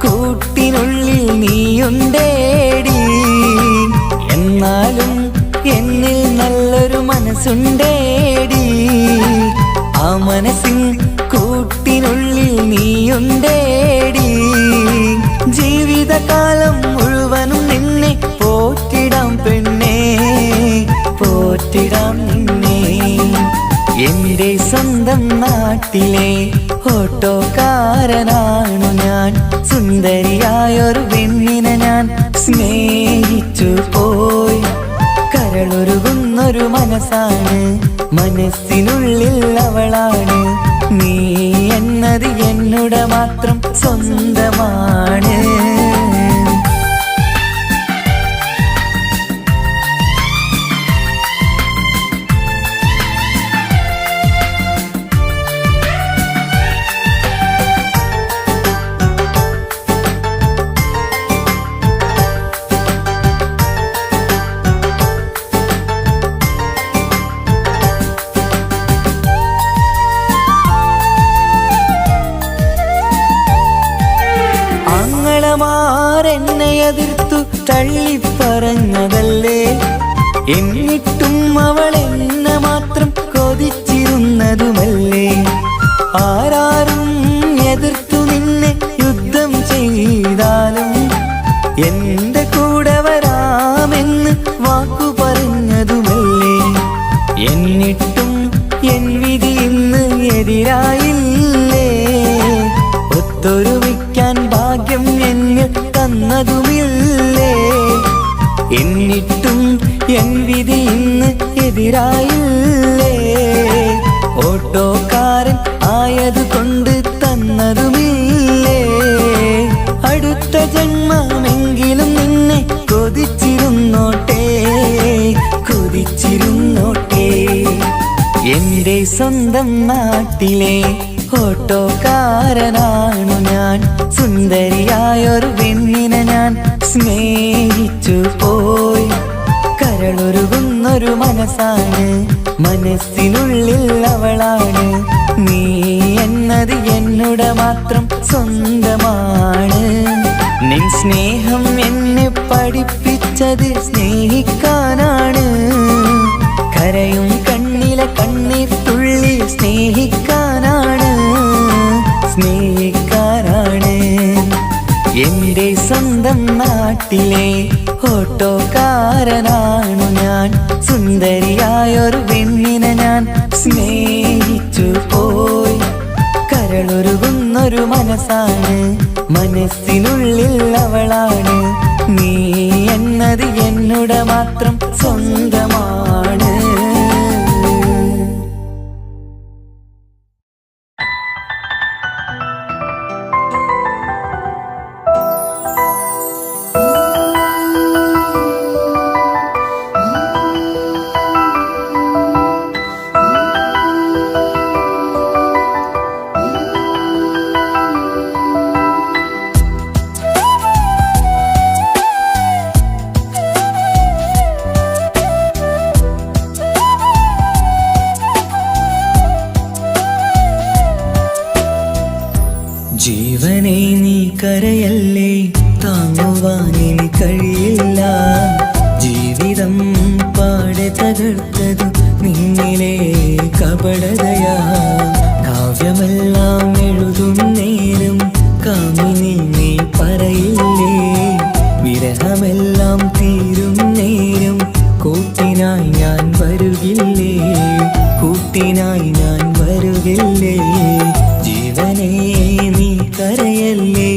കൂട്ടിനുള്ളിൽ നീയുണ്ടേടി. എന്നാലും എന്നിൽ നല്ലൊരു മനസ്സുണ്ടേടി. ആ മനസ്സിൻ കൂട്ടിനുള്ളിൽ നീയുണ്ടേടി. ജീവിതകാലം മുഴുവനും നിന്നെ പോറ്റിടാം പെണ്ണേ, പോറ്റിടാം നിന്നെ. എന്റെ സ്വന്തം നാട്ടിലെ ഓട്ടോക്കാരനാണു ഞാൻ. സുന്ദരിയായൊരു പെണ്ണിനെ ഞാൻ സ്നേഹിച്ചു പോയി. കരളൊരുകുന്നൊരു മനസ്സാണ്, മനസ്സിനുള്ളിൽ അവളാണ്. നീ എന്നത് എന്നുടെ മാത്രം സ്വന്തമാണ്. എന്നെ എതിർത്തു തള്ളിപ്പറഞ്ഞതല്ലേ. എന്നിട്ടും അവൾ എന്നെ മാത്രം കൊതിച്ചിരുന്നതുമല്ലേ. ആരാരും എതിർത്തു നിന്നെ യുദ്ധം ചെയ്താലും എന്റെ കൂടെ വരാമെന്ന് വാക്കു പറഞ്ഞതുമല്ലേ. എന്നിട്ടും എൻ വിധി ഇന്ന് എതിരായില്ലേ. ഒത്തൊരുമിക്കാൻ ഭാഗ്യം എന്നിൽ തന്നതുമില്ലേ. എന്നിട്ടും എൻ വിധി ഇന്ന് എതിരായില്ലേ. ഓട്ടോക്കാരൻ ആയതുകൊണ്ട് തന്നതുമില്ലേ. അടുത്ത ജന്മമെങ്കിലും നിന്നെ കൊതിച്ചിരുന്നോട്ടെ, കൊതിച്ചിരുന്നോട്ടെ. എന്റെ സ്വന്തം നാട്ടിലെ ഓട്ടോക്കാരനാണു ഞാൻ. സുന്ദരിയായൊരു പെണ്ണിനെ ഞാൻ സ്നേഹിച്ചു പോയി. കരളൊരുകുന്നൊരു മനസ്സാണ്, മനസ്സിനുള്ളിൽ അവളാണ്. നീ എന്നത് എന്നുടെ മാത്രം സ്വന്തമാണ്. നിൻ സ്നേഹം എന്നെ പഠിപ്പിച്ചത് സ്നേഹിക്കാനാണ്. കരയും കണ്ണിലെ കണ്ണീർ തുള്ളി സ്നേഹിക്കാനാണ്, സ്നേഹിക്കാനാണ്. എന്റെ സ്വന്തം നാട്ടിലെ ഓട്ടോക്കാരനാണു ഞാൻ. സുന്ദരിയായൊരു പെണ്ണിനെ ഞാൻ സ്നേഹിച്ചു പോയി. കരളൊരുകുന്നൊരു മനസ്സാണ്, മനസ്സിനുള്ളിൽ അവളാണ്. നീ പറയുന്നത് എന്നോട് മാത്രം സ്വന്തമാണ്. ജീവനെ നീ കരയല്ലേ, താങ്ങുവാനിനി കഴിയില്ല. ജീവിതം പാടെ തകർത്തതു നിന്നിലെ കപടതയാ. കാവ്യമെല്ലാം എഴുതും നേരം കാമിനി നീ പറയില്ലേ. വിരഹമെല്ലാം തീരും നേരം കൂട്ടിനായി ഞാൻ വരുകില്ലേ, കൂട്ടിനായി ഞാൻ വരുകില്ലേ. ജീവനേ നീ കരയല്ലേ,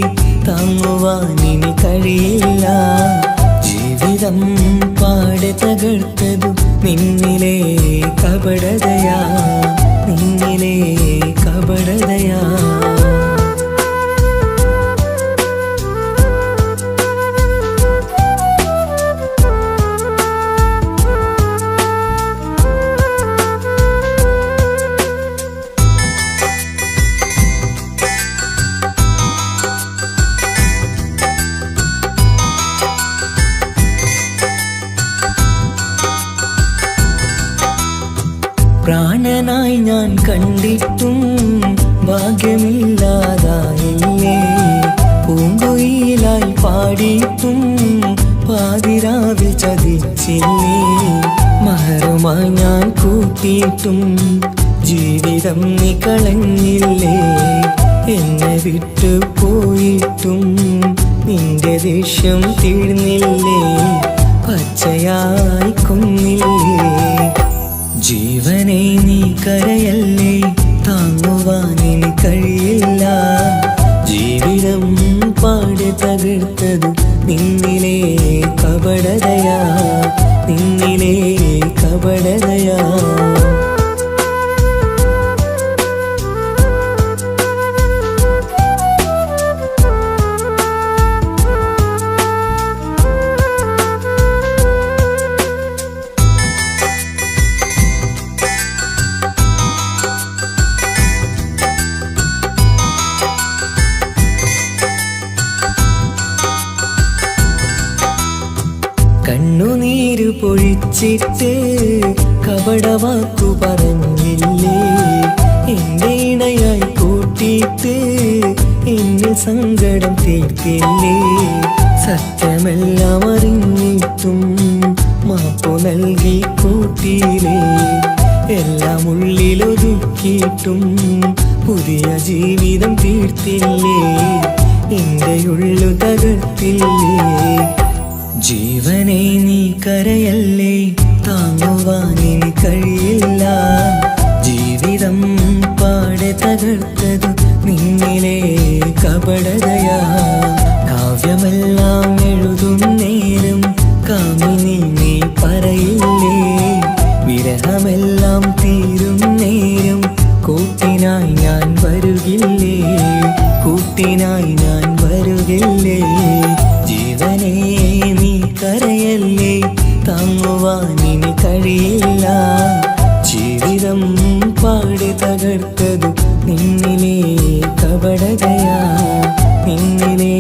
താങ്ങുവാനിനി കഴിയില്ല. ജീവിതം പാടെ തകർത്തതു നിന്നിലെ കപടതയാ, നിന്നിലെ കപടതയാ. പ്രാണനായി ഞാൻ കണ്ടിട്ടും ഭാഗ്യമില്ലാതായില്ലേ. പൂങ്കുയിലായി പാടിയിട്ടും പാതിരാവിൽ ചതിച്ചില്ലേ. മഹറുമായി ഞാൻ കൂട്ടിയിട്ടും ജീവിതം നീ കളഞ്ഞില്ലേ. എന്നെ വിട്ടു പോയിട്ടും നിന്റെ ദേഷ്യം തീർന്നില്ലേ, പച്ചയായി കൊന്നില്ലേ. ജീവനെ നീ കരയല്ലേ, താങ്ങുവാനിനി കഴിയില്ല. ജീവിതം പാടെ തകർത്തതു നിന്നിലെ കപടതയാ, നിന്നിലെ കപടതയാ. കണ്ണുനീര് പൊഴിച്ചിട്ട് കപടവാക്കു പറഞ്ഞില്ലേ. എന്റെ ഇണയായി കൂട്ടിയിട്ട് എന്നിൽ സങ്കടം തീർത്തില്ലേ. സത്യമെല്ലാം അറിഞ്ഞിട്ടും മാപ്പു നൽകി കൂട്ടിയില്ലേ. എല്ലാം ഉള്ളിലൊതുക്കിയിട്ടും പുതിയ ജീവിതം തീർത്തില്ലേ. എന്റെ ഉള്ളു തകർത്തില്ലേ. ജീവനെ നീ കരയല്ലേ, താങ്ങുവാനിനി കഴിയില്ല. ജീവിതം പാടെ തകർത്തതു നിന്നിലെ കപടതയാ. കാവ്യമെല്ലാം എഴുതും നേരം കാമിനി നീ പറയില്ലേ. വിരഹമെല്ലാം തീരും നേരം കൂട്ടിനായി ഞാൻ വരുകില്ലേ, കൂട്ടിനായി ഞാൻ വരുകില്ലേ. ജീവനേ നീ കരയല്ലേ, താങ്ങുവാനിനി കഴിയില്ല. ജീവിതം പാടെ തകർത്തതു നിന്നിലെ കപടതയാ, നിന്നിലെ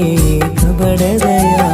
കപടതയാ.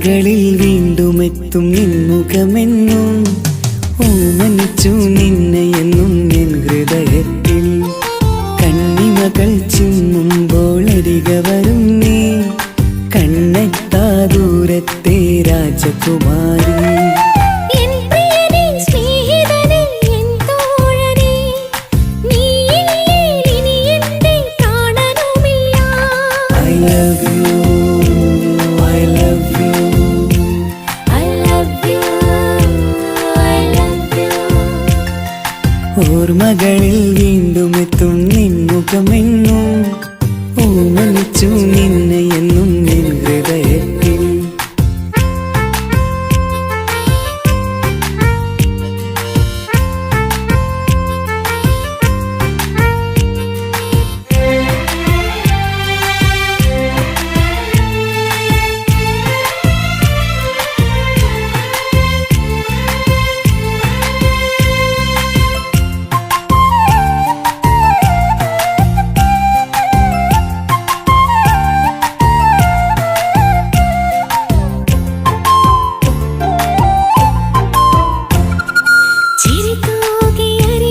ഓർമ്മകളിൽ വീണ്ടും എത്തും നിൻമുഖമെന്നും ഓമനിച്ചു നിന്നെ എന്നും എൻ ഹൃദയത്തിൽ കണ്ണിമകൾ ചിമ്മുമ്പോൾ അരികെ വരും നീ കണ്ണെത്താ ദൂരത്തെ രാജകുമാരി എൻ പ്രിയനേ സ്നേഹിതനേ എൻ തോഴനേ നീയില്ലേ ഇനി എന്റെ പ്രാണനുമില്ല I love you, I love you. I love you I love you ഓർമ്മകളിൽ വീണ്ടും എത്തും നിൻമുഖമെന്നും ഓമനിച്ചു നിന്നെ എന്നും നിൻ ഹൃദയത്തിൽ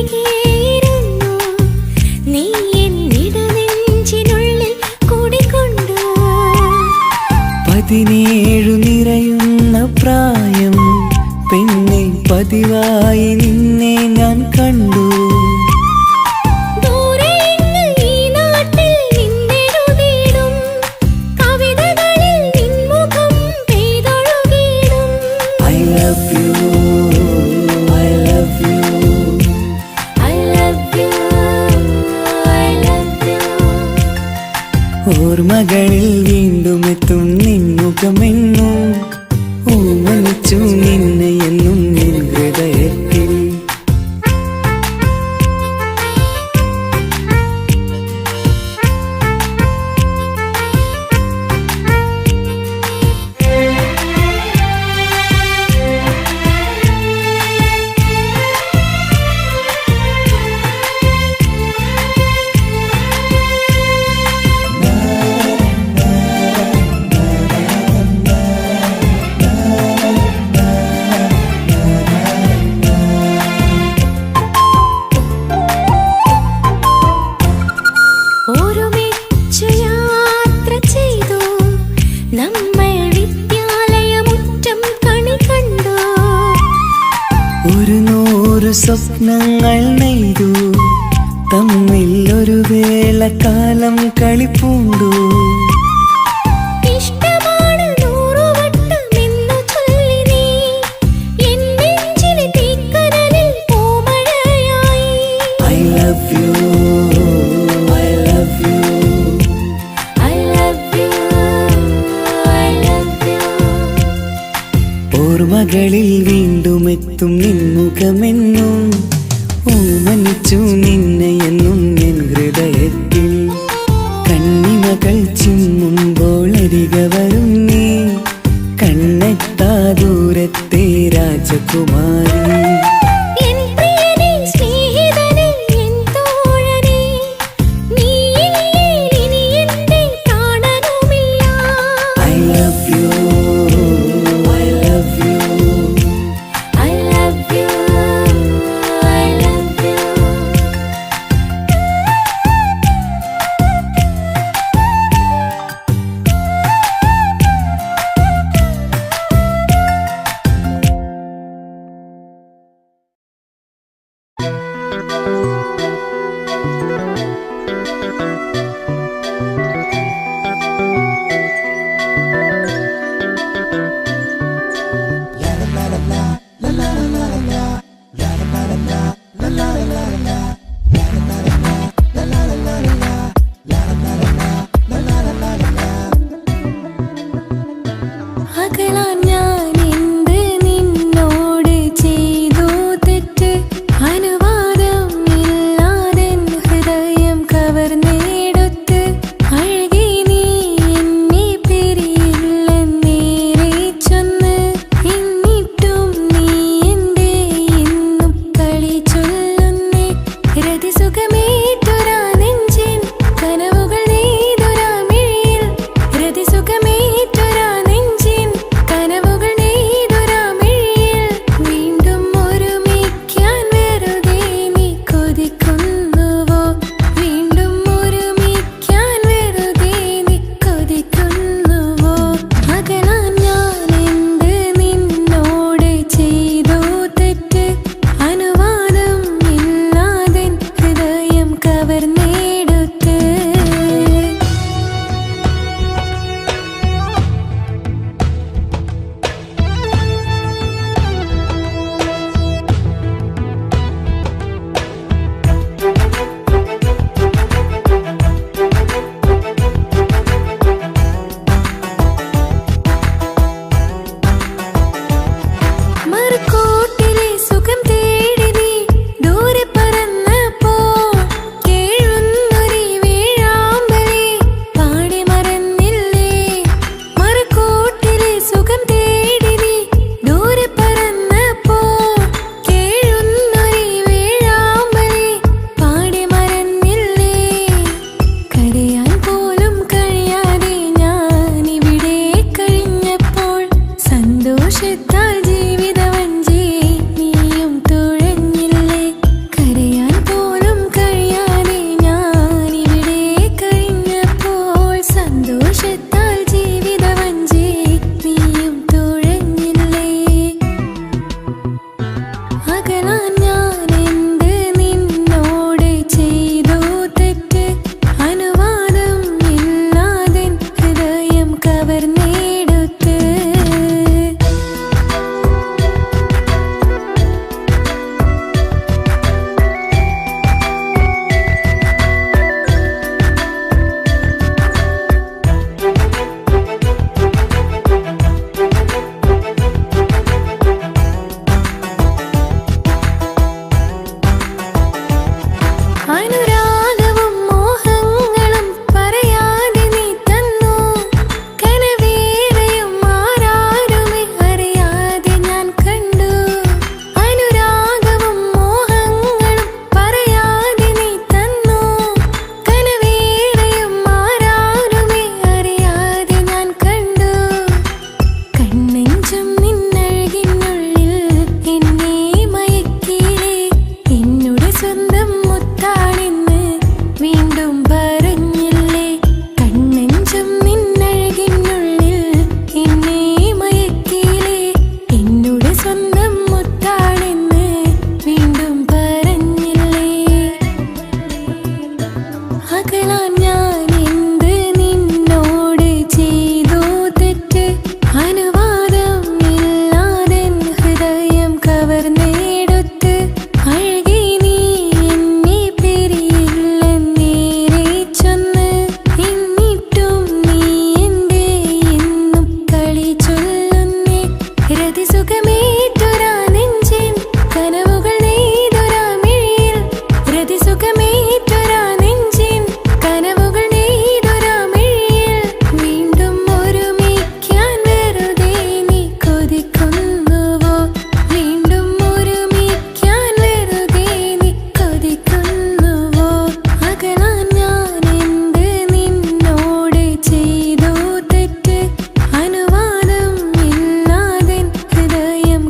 ചിരിതൂകിയരികെയിരുന്നു നീ എന്നിടനെഞ്ചിനുള്ളിൽ കുടികൊണ്ടു 17 നിറയുന്ന പ്രായം പെണ്ണെ പതിവായി നിന്നെ ഞാൻ കണ്ടു ദൂരെയെങ്ങ് ഈ നാട്ടിൽ നിന്നെഴുതിയിടും കവിതകളിൽ നിൻമുഖം പെയ്തൊഴുകിയിടും I love you, I love you. I love you I love you ഓർമ്മകളിൽ വീണ്ടും എത്തും നിൻമുഖമെന്നും ഓമനിച്ചു നിന്നെ എന്നും നിൻ ഹൃദയത്തിൽ ഒരുമിച്ചു യാത്ര ചെയ്തു നമ്മൾ വിദ്യാലയമുറ്റം കണി കണ്ടു 100 സ്വപ്നങ്ങൾ നെയ്തു തമ്മിൽ ഒരു വേളക്കാലം കളിപ്പൂണ്ടു ഇഷ്ടമാണ് 100 വട്ടമെന്നു ചൊല്ലി നീ എൻ നെഞ്ചിലെ തീക്കനലിൽ പൂമഴയായി I love you, I love you. I love you I love you ഓർമ്മകളിൽ വീണ്ടും എത്തും നിൻമുഖമെന്നും ഓമനിച്ചു നിന്നെ എന്നും എൻ ഹൃദയത്തിൽ കണ്ണിമകൾ ചിമ്മുമ്പോൾ അരികെ വരും നീ കണ്ണെത്താ ദൂരത്തെ രാജകുമാരി അനുവാദം ഇല്ലാതെ ഹൃദയം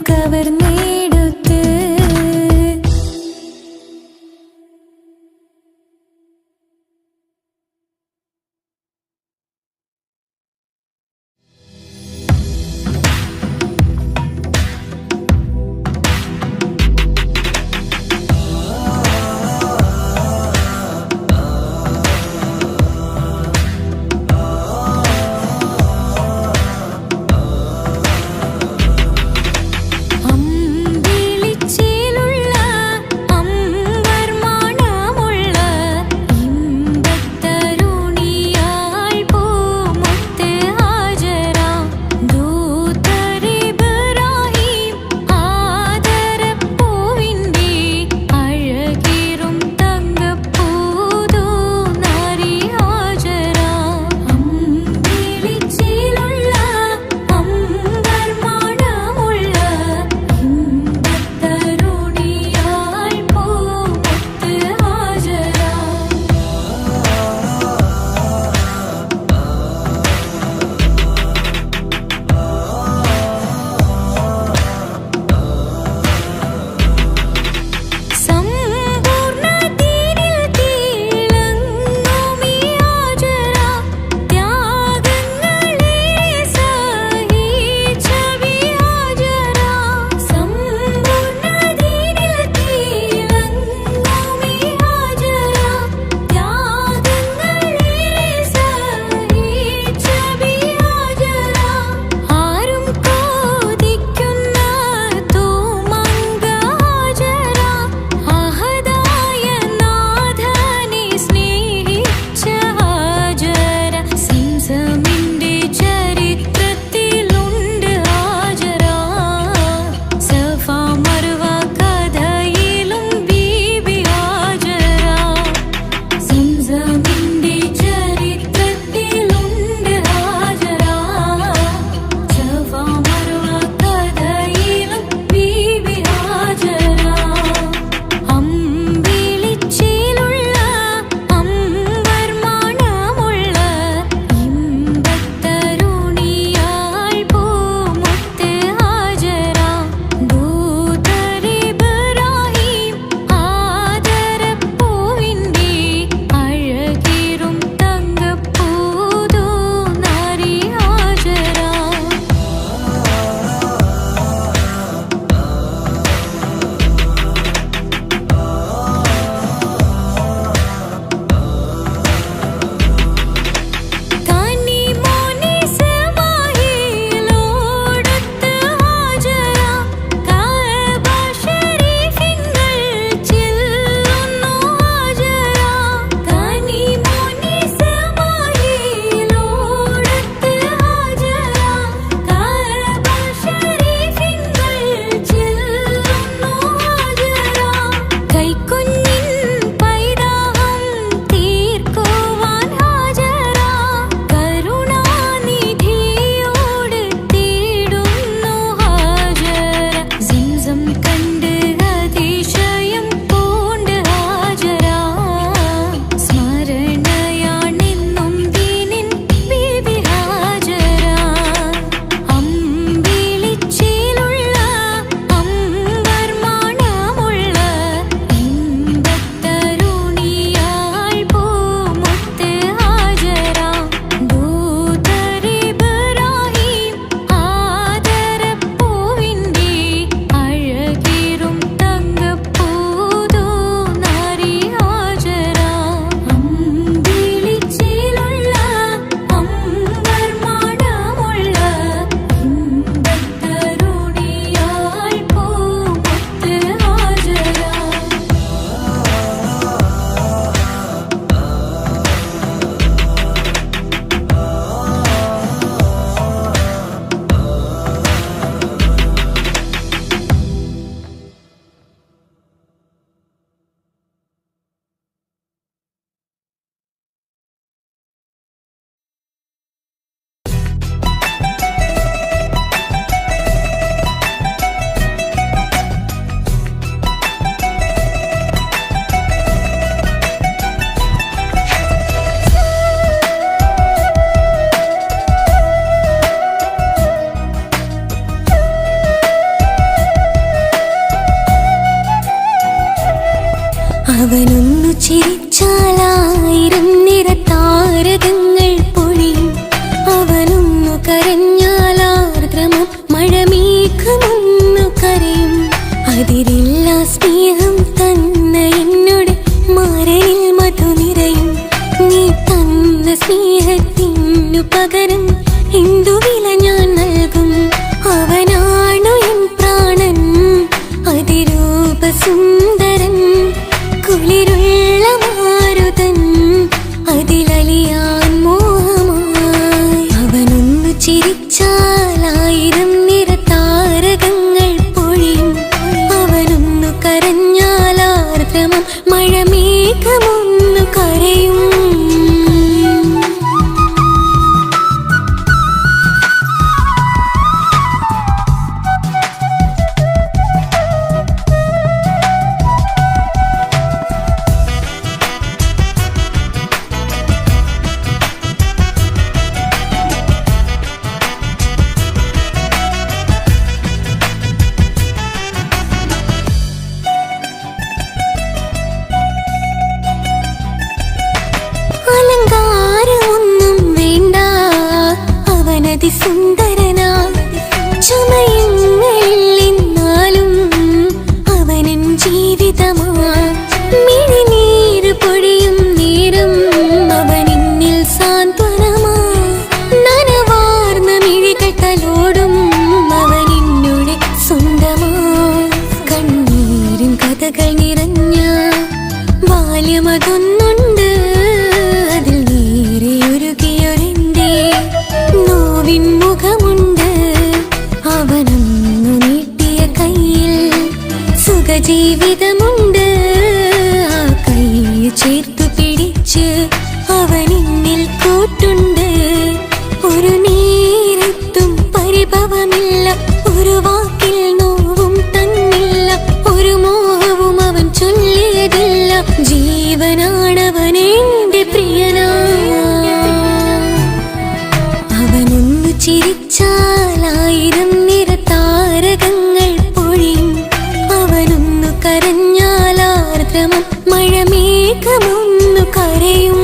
അവനൊന്നു ചിരിച്ചാലായിരം നിറതാരകങ്ങൾ പൊഴിയും. അവനൊന്നു കരഞ്ഞാലാർദ്രമം മഴമേഘമൊന്നു കരയും. അതിരില്ല സ്നേഹം തന്ന എന്നോട് മാരനിൽ മധു നിറയും. നീ തന്ന സ്നേഹത്തിനു പകരം എന്തു വില ഞാൻ നൽകും? അവനാണു എൻ പ്രാണൻ, അതിരൂപസുന്ദരൻ, കുളിരുള്ള മാരുതൻ, അതിലലിയാൻ മോഹമായി. അവനൊന്നു ചിരിച്ചാലായിരം നിറതാരകങ്ങൾ പൊഴിയും. അവനൊന്നു കരഞ്ഞാലാർദ്രമം മഴമേഘമൊന്നു കരയും. അലങ്കാരമൊന്നും വേണ്ട, അവനതിസുന്ദരനാ. ചമയങ്ങളിൽ എന്നാലും അവനൻ ജീവിതമാ. മിഴിനീര് പൊഴിയും നേരം അവനെന്നിൽ സാന്ത്വനമാ. നനവാർന്ന മിഴികൾ തലോടും അവനെന്നുടെ സ്വന്തമാ. കണ്ണീരിൻ കഥകൾ നിറഞ്ഞ ബാല്യമതൊന്നുണ്ട്, അതിൽ നീരെയൊരുകിയൊരെന്റെ നോവിൻ മുഖമുണ്ട്. അവനൊന്നു നീട്ടിയ കയ്യിൽ സുഖജീവിതമുണ്ട്. ആ കൈ ചേർത്തു പിടിച്ച് അവനെന്നിൽ കൂട്ടുണ്ട്. ഒരു നേരത്തും പരിഭവമില്ല, ഒരു വാക്കിൽ നോവും തന്നില്ല, ഒരു മോഹവും അവൻ ചൊല്ലിയതില്ല. ജീവനാണവനെന്റെ പ്രിയനാ. അവനൊന്നു ചിരിച്ചാലായിരം നിറതാരകങ്ങൾ പൊഴിയും. അവനൊന്നു കരഞ്ഞാലാർദ്രമം മഴമേഘമൊന്നു കരയും.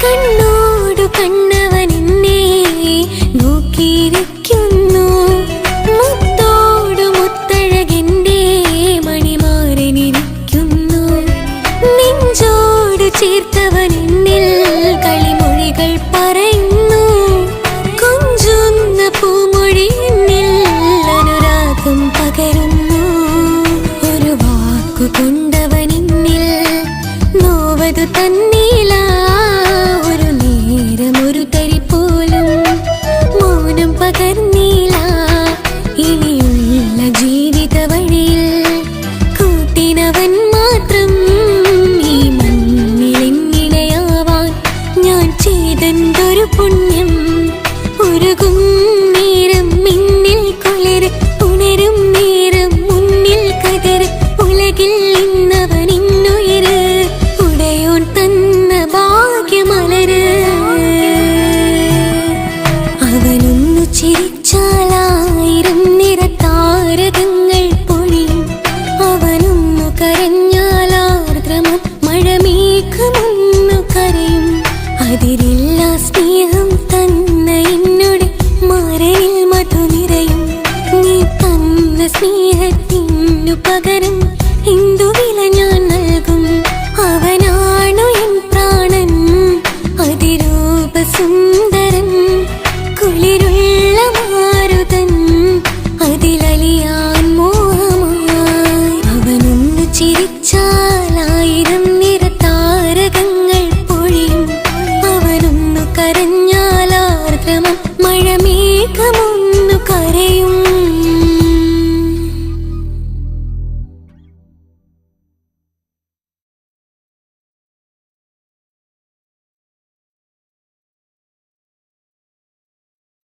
കണ്ണോടു കണ്ണവനെന്നെ നോക്കിയിരിക്കുന്നു. മുത്തോടു മുത്തഴകെന്റെ മണിമാരനിരിക്കുന്നു. നെഞ്ചോട് ചേർത്തവനെന്നിൽ കളിമൊഴികൾ പറയുന്നു. കൊഞ്ചുന്ന പൂമൊഴി എന്നിൽ അനുരാഗം പകരുന്നു. ഒരു വാക്കു കൊണ്ടവനെന്നിൽ നോവതു തന്നില്ല.